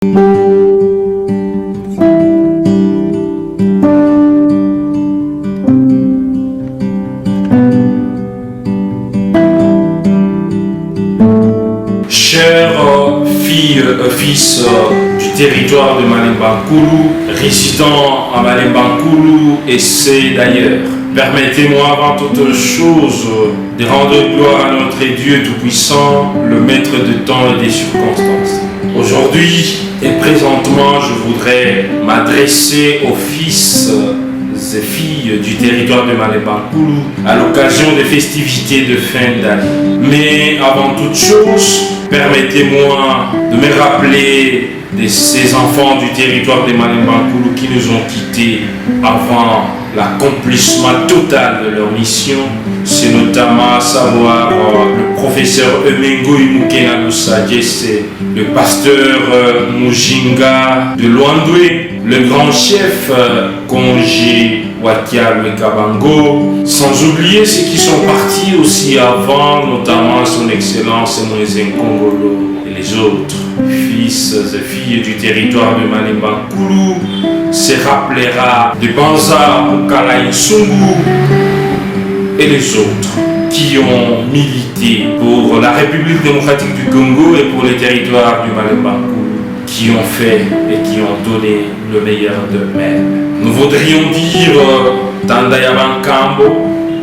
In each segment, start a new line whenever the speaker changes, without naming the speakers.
Chères filles et fils du territoire de Malemba-Nkulu, résidant à Malemba-Nkulu et c'est d'ailleurs, permettez-moi avant toute chose de rendre gloire à notre Dieu Tout-Puissant, le maître de temps et des circonstances. Aujourd'hui et présentement, je voudrais m'adresser aux fils et filles du territoire de Malemba-Nkulu à l'occasion des festivités de fin d'année. Mais avant toute chose, permettez-moi de me rappeler de ces enfants du territoire de Malemba-Nkulu qui nous ont quittés avant l'accomplissement total de leur mission. C'est notamment à savoir le professeur Emengo Imukena Lusagese, le pasteur Mujinga de Luandwe, le grand chef Congé Watial Mekabango, sans oublier ceux qui sont partis aussi avant, notamment son excellence Moïse Nkongolo et les autres fils et filles du territoire de Malemba-Nkulu se rappellera de Banza Mukala Nsungu et les autres qui ont milité pour la République démocratique du Congo et pour les territoires du Malemba-Nkulu, qui ont fait et qui ont donné le meilleur d'eux-mêmes. Nous voudrions dire Tandayabankambo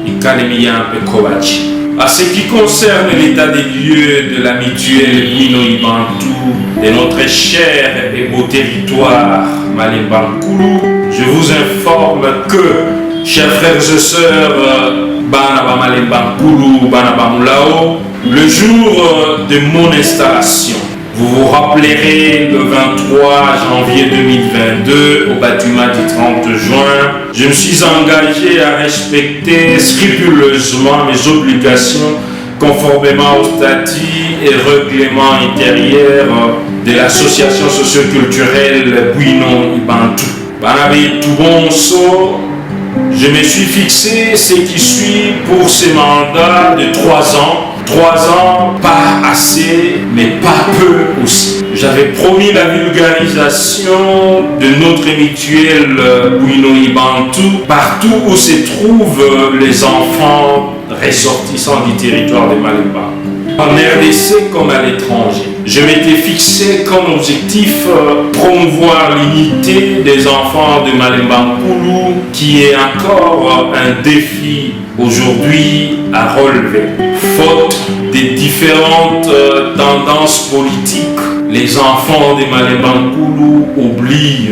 et Kanemiyampe Kovachi. À ce qui concerne l'état des lieux de la mutuelle Bwino-Ibantu de notre cher et beau territoire Malemba-Nkulu, je vous informe que, chers frères et sœurs, Banaba Malemba-Nkulu, Banaba Mulao, le jour de mon installation, vous vous rappellerez le 23 janvier 2022 au bâtiment du 30 juin, je me suis engagé à respecter scrupuleusement mes obligations conformément aux statuts et règlements intérieurs de l'association socioculturelle Bwino-Ibantu. Banabi Toubonso, je me suis fixé ce qui suit pour ce mandat de 3 ans. 3 ans, pas assez, mais pas peu aussi. J'avais promis la vulgarisation de notre mutuelle Bwino-Ibantu partout où se trouvent les enfants ressortissants du territoire de Malemba. En RDC comme à l'étranger. Je m'étais fixé comme objectif promouvoir l'unité des enfants de Malemba-Nkulu, qui est encore un défi aujourd'hui à relever. Faute des différentes tendances politiques, les enfants de Malemba-Nkulu oublient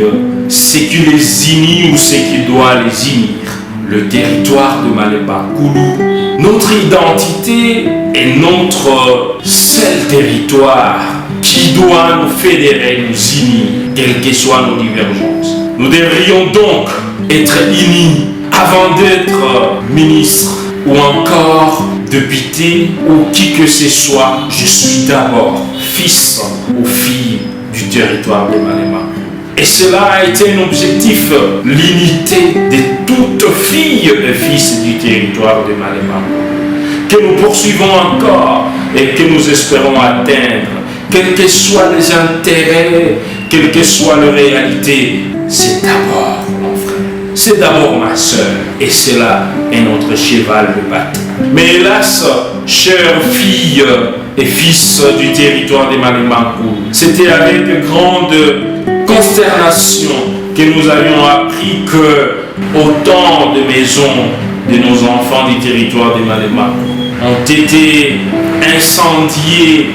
ce qui les unit ou ce qui doit les unir. Le territoire de Malemba-Nkulu, notre identité est notre seul territoire qui doit nous fédérer, nous unir, quelles que soient nos divergences. Nous devrions donc être unis avant d'être ministre ou encore député ou qui que ce soit. Je suis d'abord fils ou fille du territoire de Malemba-Nkulu. Et cela a été un objectif, l'unité de toutes filles et fils du territoire de Malemba-Nkulu, que nous poursuivons encore et que nous espérons atteindre, quels que soient les intérêts, quelle que soit la réalité. C'est d'abord mon frère, c'est d'abord ma soeur, et cela est notre cheval de bataille. Mais hélas, chères filles et fils du territoire de Malemba-Nkulu, c'était avec grande consternation que nous avions appris que autant de maisons de nos enfants du territoire de Malemba-Nkulu ont été incendiées.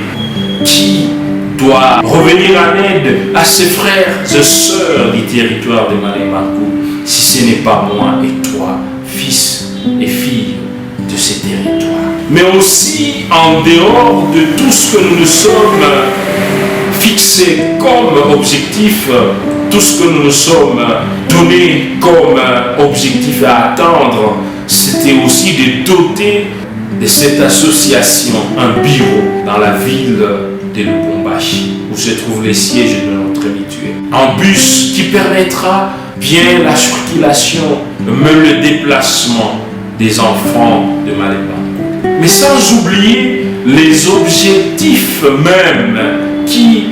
Qui doit revenir en aide à ses frères et sœurs du territoire de Malemba-Nkulu si ce n'est pas moi et toi, fils et filles de ces territoires? Mais aussi en dehors de tout ce que nous nous sommes fixé comme objectif, tout ce que nous nous sommes donné comme objectif à atteindre, c'était aussi de doter de cette association un bureau dans la ville de Lubumbashi, où se trouve les sièges de notre mutuelle. Un bus qui permettra bien la circulation, même le déplacement des enfants de Malemba. Mais sans oublier les objectifs même qui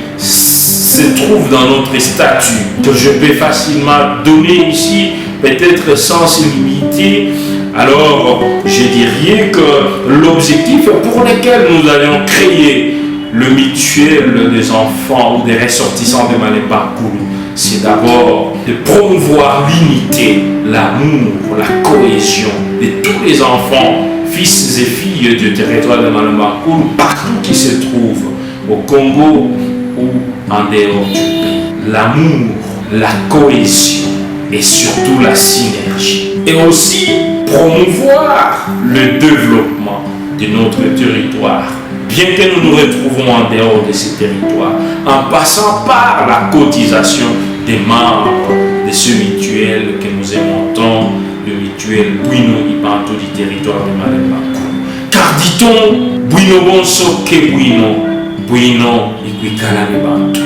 se trouve dans notre statut, que je peux facilement donner ici, peut-être sans limiter. Alors, je dirais que l'objectif pour lequel nous allons créer le mutuel des enfants ou des ressortissants de Malemba Nkulu, c'est d'abord de promouvoir l'unité, l'amour, la cohésion de tous les enfants, fils et filles du territoire de Malemba Nkulu, partout qui se trouvent, au Congo ou en dehors du pays. L'amour, la cohésion et surtout la synergie. Et aussi promouvoir le développement de notre territoire. Bien que nous nous retrouvons en dehors de ces territoires, en passant par la cotisation des membres de ce mutuel que nous aimons, le mutuel Bwino Ibantu du territoire de Malemba Nkulu. Car dit-on, Bwino bonso ke Bwino, Bwino ikwikala Ibantu.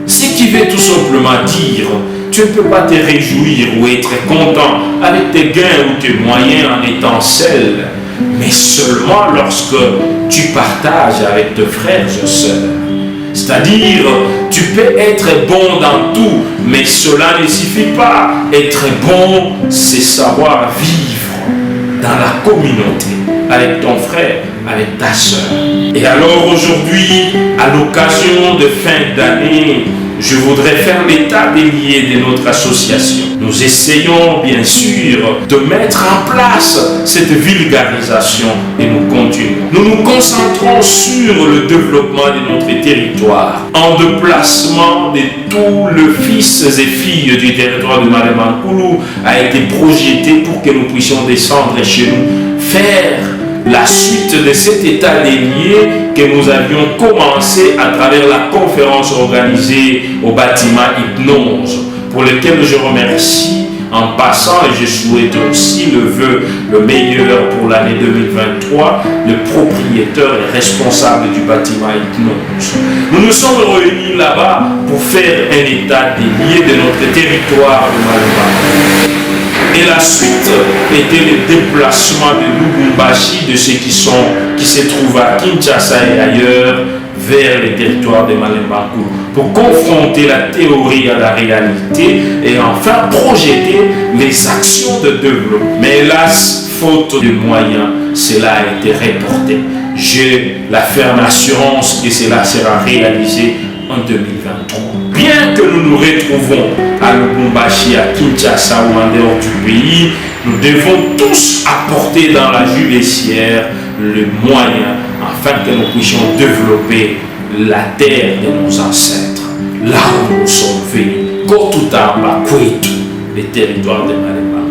Ce qui veut tout simplement dire, tu ne peux pas te réjouir ou être content avec tes gains ou tes moyens en étant seul, mais seulement lorsque tu partages avec tes frères et sœurs. C'est-à-dire, tu peux être bon dans tout, mais cela ne suffit pas. Être bon, c'est savoir vivre dans la communauté, avec ton frère, avec ta sœur. Et alors aujourd'hui, à l'occasion de fin d'année, je voudrais faire l'état des lieux de notre association. Nous essayons bien sûr de mettre en place cette vulgarisation et nous continuons. Nous nous concentrons sur le développement de notre territoire, en déplacement de tous les fils et filles du territoire de Malemba Nkulu a été projeté pour que nous puissions descendre chez nous, faire la suite de cet état des lieux que nous avions commencé à travers la conférence organisée au bâtiment Hypnose, pour lequel je remercie en passant et je souhaite aussi le vœu le meilleur pour l'année 2023, le propriétaire et responsable du bâtiment Hypnose. Nous nous sommes réunis là-bas pour faire un état des lieux de notre territoire de Malemba. Et la suite était le déplacement de Lubumbashi, de ceux qui se trouvent à Kinshasa et ailleurs, vers les territoires de Malemba Nkulu, pour confronter la théorie à la réalité et enfin projeter les actions de développement. Mais hélas, faute de moyens, cela a été reporté. J'ai la ferme assurance que cela sera réalisé en 2023. Bien que nous nous retrouvons à Lubumbashi, à Kinshasa ou en dehors du pays, nous devons tous apporter dans la judiciaire le moyen afin que nous puissions développer la terre de nos ancêtres, là où nous sommes venus, Kotutamba, Kwetu, les territoires de Malemba.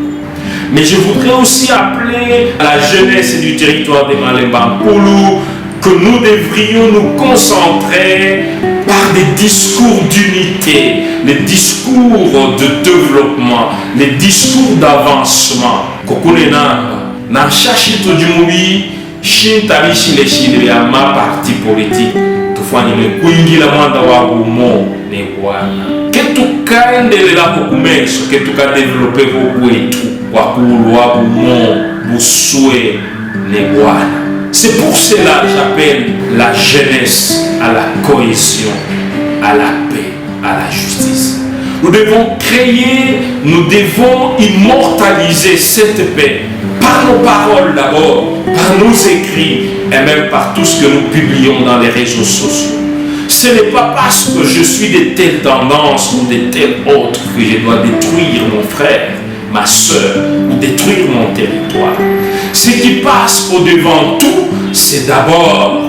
Mais je voudrais aussi appeler à la jeunesse du territoire de Malemba Nkulu que nous devrions nous concentrer par des discours d'unité, les discours de développement, les discours d'avancement. Kokunena, na chashi tujumui, shintari shile ya ma parti politique, tufanye le kuingi la mwanda wa gumo ne wana. Ketukaendelela kukumeso, ketuka développer kwetu, wakulu wa gumo, busue ne wana. C'est pour cela que j'appelle la jeunesse à la cohésion, à la paix, à la justice. Nous devons créer, nous devons immortaliser cette paix par nos paroles d'abord, par nos écrits et même par tout ce que nous publions dans les réseaux sociaux. Ce n'est pas parce que je suis de telles tendances ou de telles autres que je dois détruire mon frère, ma soeur ou détruire mon territoire. Ce qui passe au-devant tout, c'est d'abord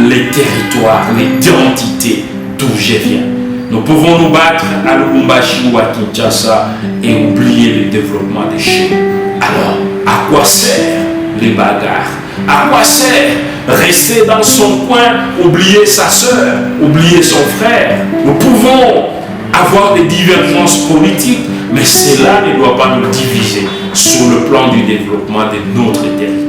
les territoires, l'identité d'où je viens. Nous pouvons nous battre à Lubumbashi ou à Kinshasa et oublier le développement des chez nous. Alors, à quoi sert les bagarres? À quoi sert rester dans son coin, oublier sa soeur, oublier son frère? Nous pouvons avoir des divergences politiques, mais cela ne doit pas nous diviser sur le plan du développement de notre territoire.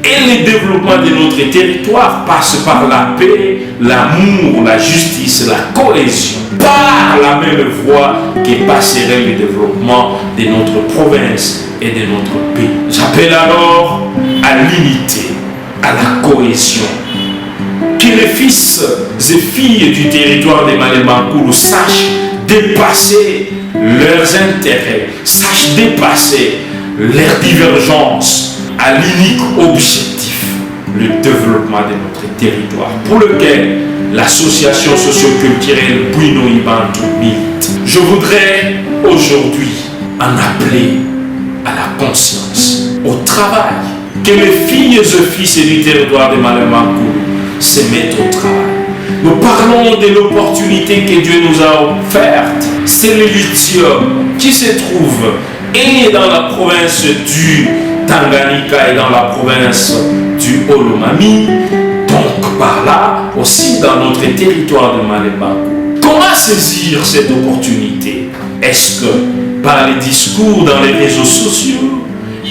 Et le développement de notre territoire passe par la paix, l'amour, la justice, la cohésion, par la même voie qui passerait le développement de notre province et de notre pays. J'appelle alors à l'unité, à la cohésion. Que que les fils et filles du territoire de Malemankulu sachent dépasser leurs intérêts, sachent dépasser leurs divergences à l'unique objectif, le développement de notre territoire, pour lequel l'association socio-culturelle Bwinoyi Bantu milite. Je voudrais aujourd'hui en appeler à la conscience, au travail, que les filles et fils du territoire de Malemankulu se mettent au travail. Nous parlons de l'opportunité que Dieu nous a offerte. C'est le lithium qui se trouve et dans la province du Tanganyika et dans la province du Olomami, donc par là aussi dans notre territoire de Malemankulu. Comment saisir cette opportunité? Est-ce que par les discours dans les réseaux sociaux?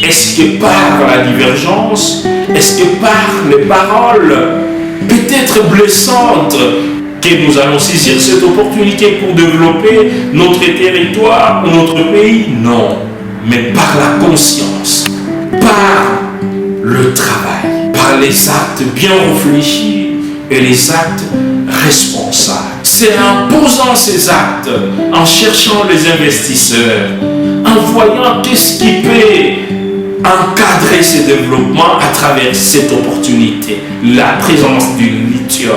Est-ce que par la divergence? Est-ce que par les paroles peut-être blessantes que nous allons saisir cette opportunité pour développer notre territoire ou notre pays? Non, mais par la conscience, par le travail, par les actes bien réfléchis et les actes responsables. C'est en posant ces actes, en cherchant les investisseurs, en voyant qu'est-ce qui peut encadrer ce développement à travers cette opportunité, la présence du lithium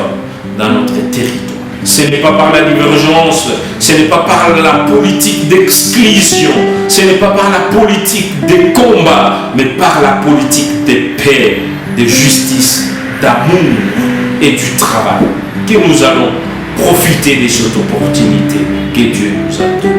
dans notre territoire. Ce n'est pas par la divergence, ce n'est pas par la politique d'exclusion, ce n'est pas par la politique de combat, mais par la politique de paix, de justice, d'amour et du travail que nous allons profiter de cette opportunité que Dieu nous a donnée.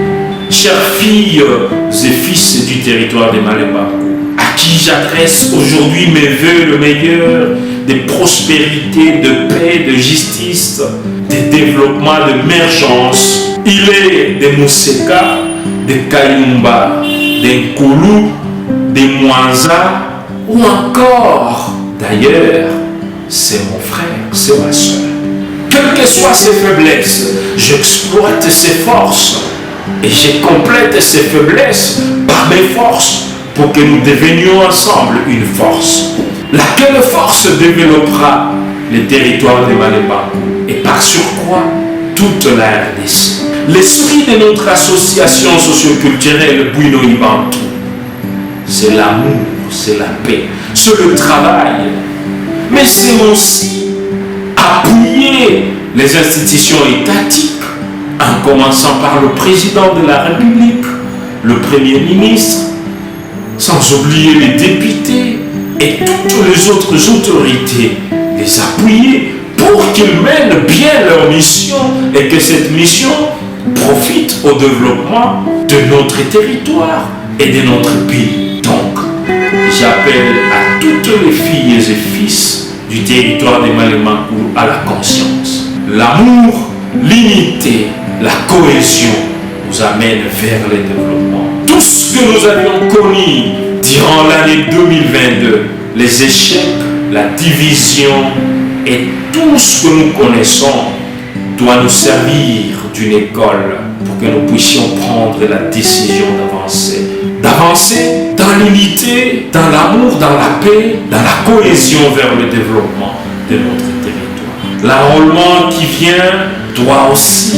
Chères filles et fils du territoire de Malemankulu, à qui j'adresse aujourd'hui mes vœux le meilleur de prospérité, de paix, de justice, de développement, d'émergence. Il est de Museka, de Kayumba, de Nkulu, de Mwanza ou encore, d'ailleurs, c'est mon frère, c'est ma soeur. Quelles que soient ses faiblesses, j'exploite ses forces et je complète ses faiblesses par mes forces pour que nous devenions ensemble une force. Laquelle force développera les territoires de Malemankulu et par surcroît toute la RDC. L'esprit de notre association socio-culturelle Bwinoyi Bantu, c'est l'amour, c'est la paix, c'est le travail, mais c'est aussi appuyer les institutions étatiques, en commençant par le président de la République, le Premier ministre, sans oublier les députés et toutes les autres autorités, les appuyer pour qu'ils mènent bien leur mission et que cette mission profite au développement de notre territoire et de notre pays. Donc, j'appelle à toutes les filles et fils du territoire de Malemankulu à la conscience. L'amour, l'unité, la cohésion nous amène vers le développement. Tout ce que nous avions connu durant l'année 2022, les échecs, la division et tout ce que nous connaissons doit nous servir d'une école pour que nous puissions prendre la décision d'avancer. D'avancer dans l'unité, dans l'amour, dans la paix, dans la cohésion vers le développement de notre territoire. L'enrôlement qui vient doit aussi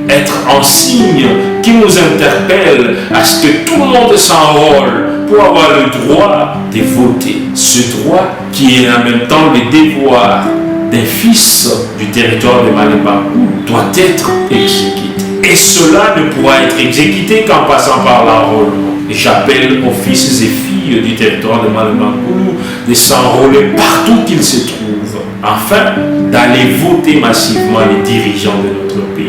être un signe qui nous interpelle à ce que tout le monde s'enrôle pour avoir le droit de voter. Ce droit qui est en même temps le devoir d'un fils du territoire de Malemankulu doit être exécuté. Et cela ne pourra être exécuté qu'en passant par l'enrôlement. Et j'appelle aux fils et filles du territoire de Malemankulu de s'enrôler partout qu'ils se trouvent, afin d'aller voter massivement les dirigeants de notre pays.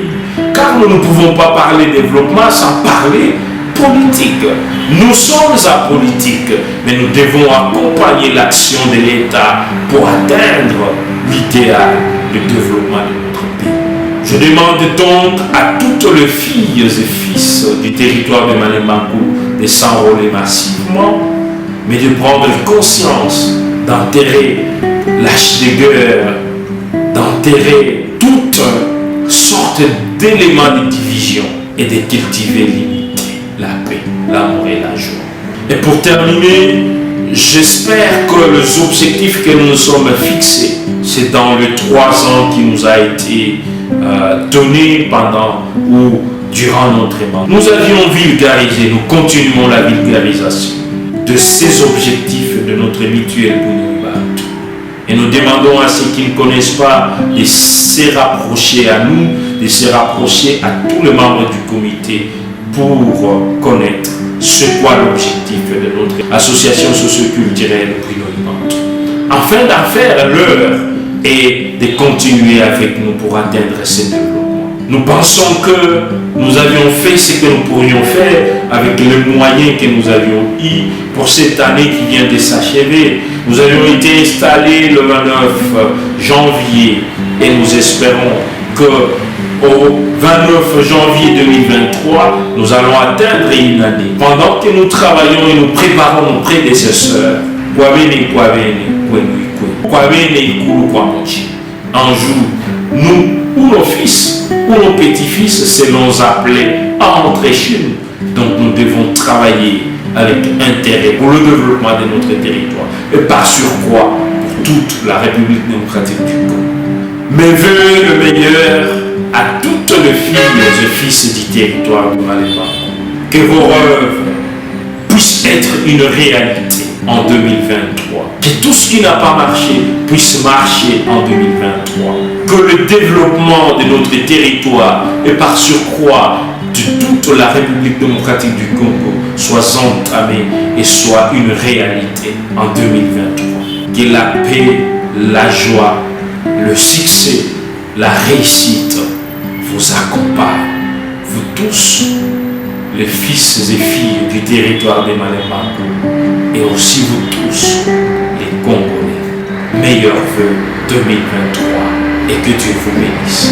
Car nous ne pouvons pas parler développement sans parler politique. Nous sommes apolitiques, mais nous devons accompagner l'action de l'État pour atteindre l'idéal de développement de notre pays. Je demande donc à toutes les filles et fils du territoire de Malemankulu de s'enrôler massivement, mais de prendre conscience d'enterrer l'âge de guerre, d'enterrer toutes sortes d'éléments de division et de cultiver l'unité, la paix, l'amour et la joie. Et pour terminer, j'espère que les objectifs que nous nous sommes fixés, c'est dans les 3 ans qui nous a été donné pendant ou durant notre mandat. Nous avions vulgarisé, nous continuons la vulgarisation de ces objectifs de notre mutuelle Bounoui Bantou. Et nous demandons à ceux qui ne connaissent pas de se rapprocher à nous, de se rapprocher à tous les membres du comité pour connaître ce qu'est l'objectif de notre association socioculturelle Bounoui Bantou. Afin d'en faire l'heure et de continuer avec nous pour atteindre ces développements. Nous pensons que nous avions fait ce que nous pourrions faire avec les moyens que nous avions eus pour cette année qui vient de s'achever. Nous avions été installés le 29 janvier et nous espérons qu'au 29 janvier 2023, nous allons atteindre une année. Pendant que nous travaillons et nous préparons nos prédécesseurs, un jour, nous ou nos fils ou nos petits-fils seront appelés à entrer chez nous. Donc nous devons travailler avec intérêt pour le développement de notre territoire et par surcroît pour toute la République démocratique du Congo. Mes voeux le meilleur à toutes les filles et fils du territoire de Malemba. Que vos rêves puissent être une réalité en 2023. Que tout ce qui n'a pas marché puisse marcher en 2023. Que le développement de notre territoire et par surcroît de toute la République démocratique du Congo soit entamé et soit une réalité en 2023. Que la paix, la joie, le succès, la réussite vous accompagnent, vous tous, les fils et filles du territoire de Malemba, et aussi vous tous, les Congolais. Meilleurs vœux 2023 et que Dieu vous bénisse.